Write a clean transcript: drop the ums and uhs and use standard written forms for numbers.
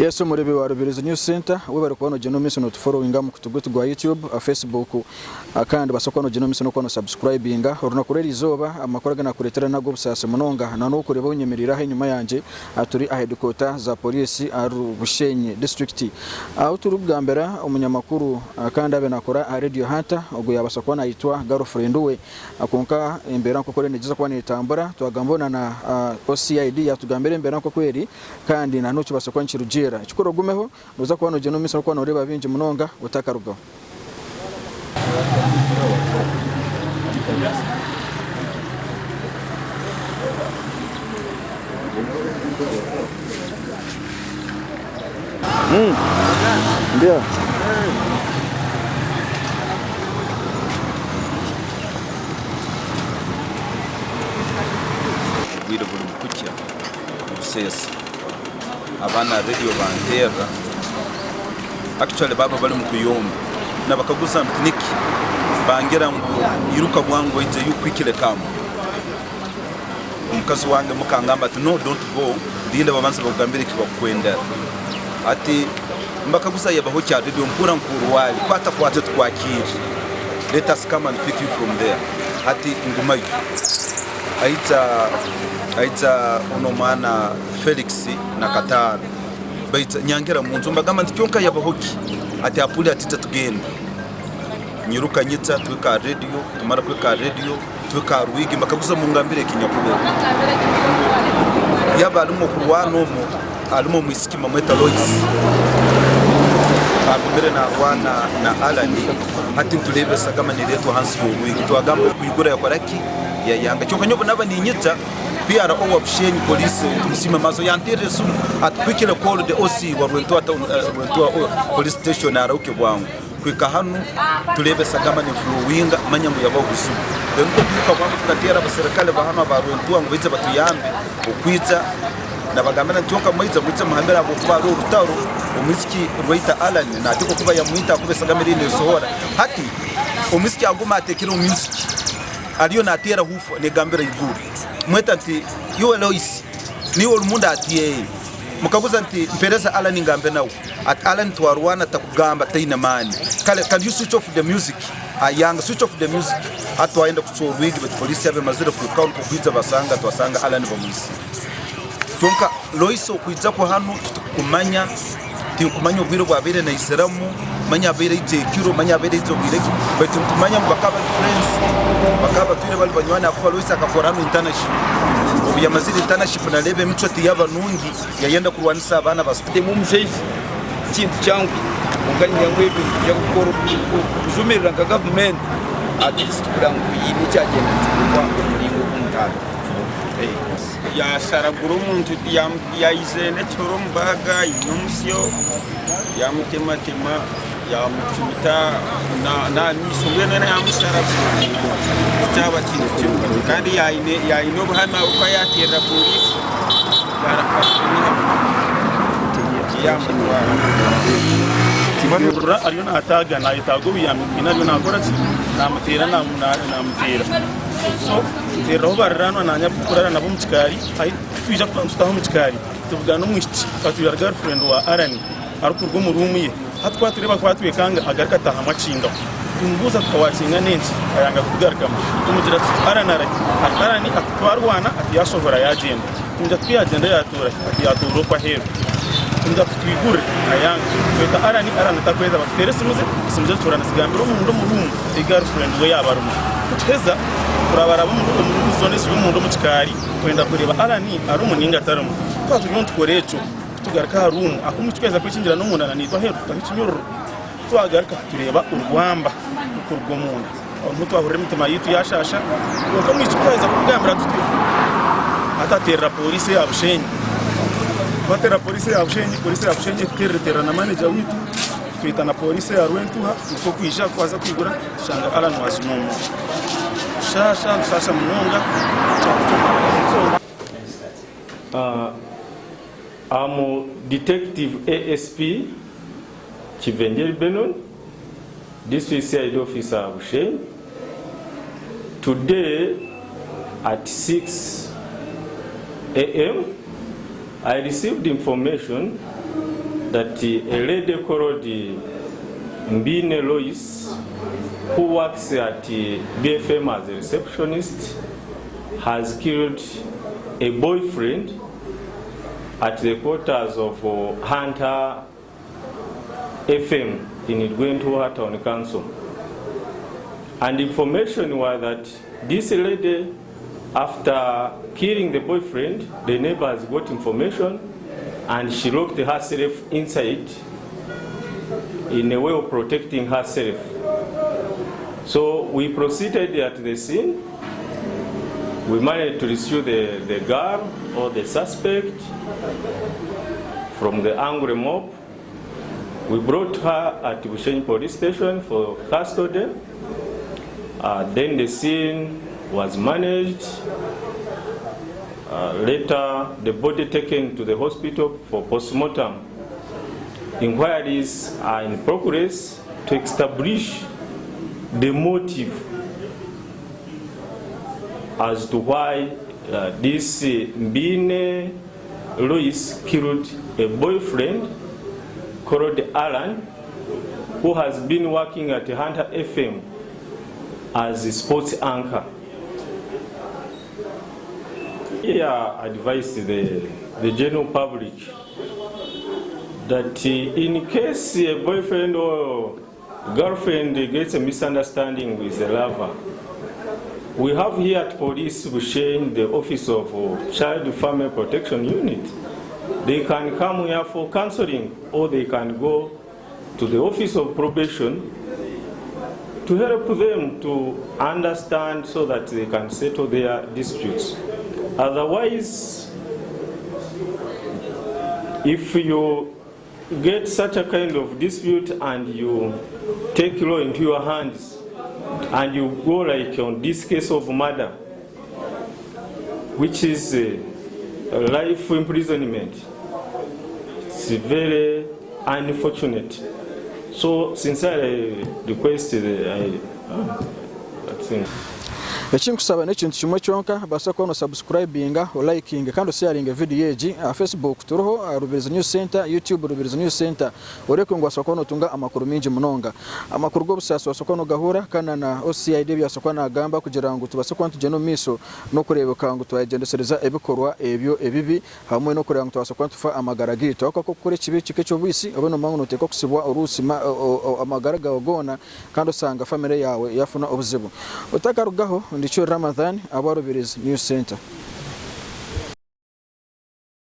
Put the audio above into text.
Yesu muribi wa Rubirizi News Center webari kubona genomics no followinga mu kutugutu gwa YouTube, Facebook kandi basokona genomics no kono subscribinga uruna kurera izoba amakora gana kuretera nago busase munonga na no kureba unyemerera he nyuma yanje aturi headquarter za police aru Bushenyi district aho turubwambera umunyamakuru kandi abe nakora radio hunter ubwo yabasokona yitwa girlfriend we akonka imbera ko korene giza kwane itambura twagambona na OCID yatugambere imbera ko kweri kandi na nuci basokwa nchirujera chikoro gumeho uza kubona genomics no kubona ureba binji munonga utakarugaho Ndio. Bwira buri mukukya ubusesa abana radio bantera actually baba bali mu kuyomba nabakaguza mtiniki bangira ngo iruka bwango ije yukwikire kama umukazi wange mukangamba ati no don't go ndinde babanza bagambire kibakwenda ati mbakaguza yabaho cya radio mpura nkuruwali kwata kwate twakiri let us come and pick you from there ati ngumayo aita unomana Felix na Katara baita nyangera munzu mbagamba ndicyonka yabahoki ati apuli ati tatugenda nyiruka nyitsa twika radio tumara kwika radio twika ruwigi mbakaguza mungambire kinyakubera yaba alimo kurwano mo alimo mwisikima mweta Lois abere na wana na Alani ati tulebe sagama ni leto hansi ruwigi twagamba kuyigura yakoraki ya yanga cyonka nyobo nabani nyitsa PR of Bushenyi police tumusima mazo yantere su atwikira call the OC wa Rwentua police station arauke bwangu kwika hanu tulebe sagama ni flowinga manyango yabo gusu denko kwika bwangu tukatera abaserikale bahama ba Rwentua ngo bize batuyambe ukwiza nabagambana cyonka mwiza muhambera abo kwa rutaro umisiki Rwaita Alan na tiko kuba yamuita kube sagama rine sohora hati umisiki aguma atekira umisiki aliyo na atera hufu ne gambera iguru mweta nti yuwe Lois ni olumunda atiye mukaguza nti mpereza Alan ngambe nawo at Alan twarwana takugamba taina mani kale can you switch off the music ayanga switch off the music atwaenda kuchorwigi but police yabe mazira ku count kugwiza basanga twasanga Alan bamwisi tonka Lois okwiza ko hano tukumanya tikumanya ubwiro bwabere na Islamu manya bere itekiro manya bere izobireki but tumanya bakaba friends bakaba twire bali banywana akuba Lois akakorano international obiya maziri international na lebe mitwati yaba nungi yayenda kurwanisa abana basite mu mjeji kintu cyangu ungani yangwebe ya gukora kujumirira ka government at least kurangu yini cyagenda kwa muringo kuntara ya saraguru umuntu ya izene toro mbaga inumsyo ya mutema ya mutumita na nisongene na yamusara cyaba kintu kandi ya ino bahama uko yakira polisi yarakashini timurura ariyo nataga na itago yamina ariyo nakora namutera namutera so tero barano nanya kurara nabo mukikari ayi twija kwamstaho mukikari tubugana umwishi katuyar girlfriend wa Arani arukurwo mu room ye hatwa tureba kwatuye kanga agarika taha macinga tumbuza twawacinga nenshi ayanga kugarikama tumugira Aranara Arani atwarwana atiyasovera yagenda tunda twiyagenda yatura atiyaturo kwa hero tunda twigure ayanga kweta Arani takweza batere simuze turana sigambiro mu room the girlfriend we yabarumu kuteza kurabara mu zone y'umuntu mukikari kwenda kureba Arani ari umuninga ataramu twaturiyo tukorecho tugarika room akumutweza kwicingira no munana nitwa hero tahikinyoro twagarika tureba urwamba ukurwo muntu aho twahurira mitima yitu yashasha uko mwicukaiza kugambira tuti atatera police ya Bushenyi batera police ya Bushenyi terera na manager witu twita na police ya Rwentua uko kwisha kwaza kwigura shanga Alan wasimumu sasa munonga I'm Detective ASP Chivengeri Benon, District CID Officer Bushenyi. Today at 6 a.m. I received information that a lady called Mbine Lois, who works at BFM as a receptionist, has killed a boyfriend at the quarters of Hunter FM in Idwentua Town Council. And information was that this lady, after killing the boyfriend, the neighbors got information and she locked herself inside in a way of protecting herself. So we proceeded at the scene. We managed to rescue the girl or the suspect from the angry mob. We brought her at Bushenyi police station for custody. Then the scene was managed. Later, the body taken to the hospital for postmortem. Inquiries are in progress to establish the motive as to why this Mbine Lois killed a boyfriend called Alan, who has been working at Hunter FM as a sports anchor. I advise the general public that in case a boyfriend or girlfriend gets a misunderstanding with a lover, we have here at Police Bushenyi the Office of Child Family Protection Unit. They can come here for counseling, or they can go to the Office of Probation to help them to understand so that they can settle their disputes. Otherwise, if you get such a kind of dispute and you take law into your hands and you go like on this case of murder, which is life imprisonment, it's very unfortunate. So sincerely request that's it. Ekinkusaba n'ekintu kimwe kyonka basa kuba no subscribinga o likinga kandi sharinga video yeji Facebook turoho Rubirizi News Center, YouTube Rubirizi News Center oreko ngo asoko no tunga amakuru mingi munonga amakuru go busasa asoko no gahura kana na OCID byasoko na gamba kugira ngo tubase kwantu jeno miso no kurebeka ngo twagendesereza ebikorwa ebyo ebibi hamwe no kureba ngo tubase kwantu fa amagaragito akako kure kibi kike cyo bwisi obeno mangu no teko kusibwa urusima amagaraga ogona kandi usanga family yawe yafuna obuzibu utakarugaho ndicho Ramadhan aba Rubirizi News Center.